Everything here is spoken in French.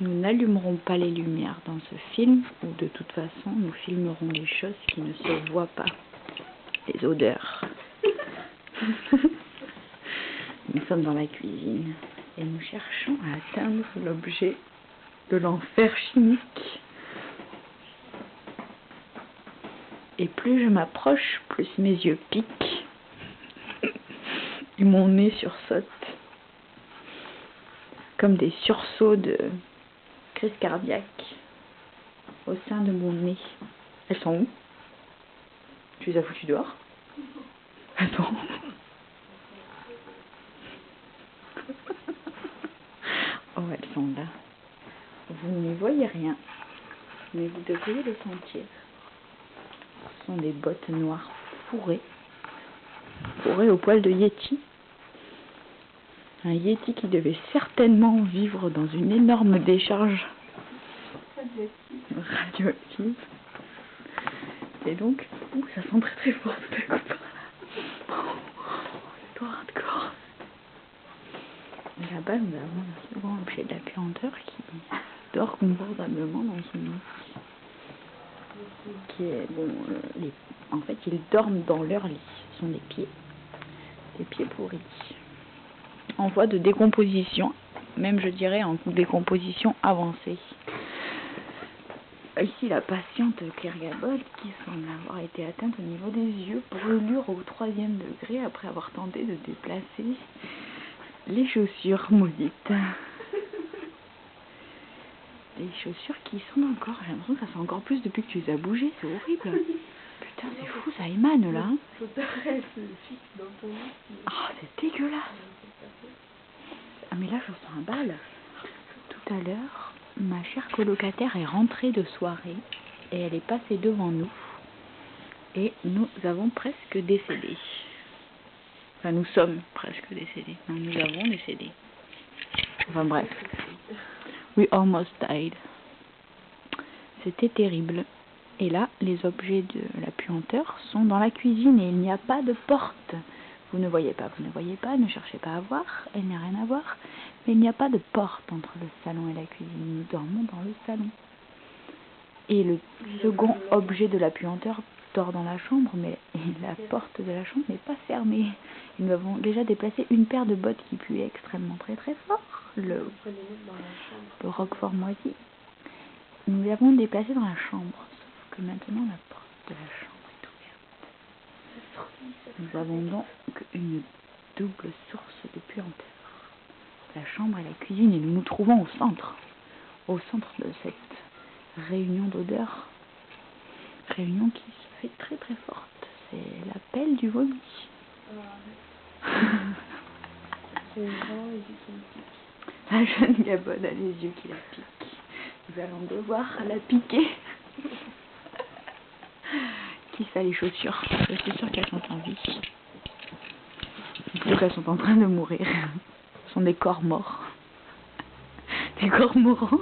Nous n'allumerons pas les lumières dans ce film, ou de toute façon, nous filmerons les choses qui ne se voient pas. Les odeurs. Nous sommes dans la cuisine et nous cherchons à atteindre l'objet de l'enfer chimique. Et plus je m'approche, plus mes yeux piquent et mon nez sursaute. Comme des sursauts de crise cardiaque au sein de mon nez. Elles sont où? Tu les as foutues dehors? Attends. Oh, elles sont là. Vous n'y voyez rien, mais vous devriez le sentir. Ce sont des bottes noires fourrées au poil de Yeti. Un Yeti qui devait certainement vivre dans une énorme décharge radioactive. Et donc, ça sent très très fort tout à coup. C'est hardcore. Et là-bas, nous avons un second objet de la puanteur qui dort confortablement dans son lit. Qui est, bon, en fait, ils dorment dans leur lit. Ce sont des pieds pourris. En voie de décomposition, même je dirais en décomposition avancée. Ici la patiente Claire Gabol qui semble avoir été atteinte au niveau des yeux, brûlure au 3e degré après avoir tenté de déplacer les chaussures maudites. Les chaussures qui sont encore, j'ai l'impression que ça sent encore plus depuis que tu les as bougées, c'est horrible. Putain, c'est fou, ça émane là. Ah, c'est dégueulasse. Ah mais là je sens un bal. Tout à l'heure, ma chère colocataire est rentrée de soirée et elle est passée devant nous et nous avons presque décédé. Enfin nous sommes presque décédés. Non, nous avons décédé. Enfin bref. We almost died. C'était terrible. Et là, les objets de la puanteur sont dans la cuisine et il n'y a pas de porte. Vous ne voyez pas, ne cherchez pas à voir, elle n'y a rien à voir. Mais il n'y a pas de porte entre le salon et la cuisine. Nous dormons dans le salon. Et le second objet de la puanteur dort dans la chambre, mais la porte de la chambre n'est pas fermée. Et nous avons déjà déplacé une paire de bottes qui puait extrêmement très très fort. Le Roquefort moisi. Nous l'avons déplacé dans la chambre, sauf que maintenant la porte de la chambre est ouverte. Nous avons donc une double source de puanteur. La chambre et la cuisine, et nous nous trouvons au centre de cette réunion d'odeurs. Réunion qui se fait très très forte. C'est l'appel du vomi. La jeune Gabonne a les yeux qui la piquent. Nous allons devoir la piquer. Qui fait les chaussures? Je suis sûre qu'elles sont en vie. Plutôt qu'elles sont en train de mourir. Ce sont des corps morts. Des corps mourants.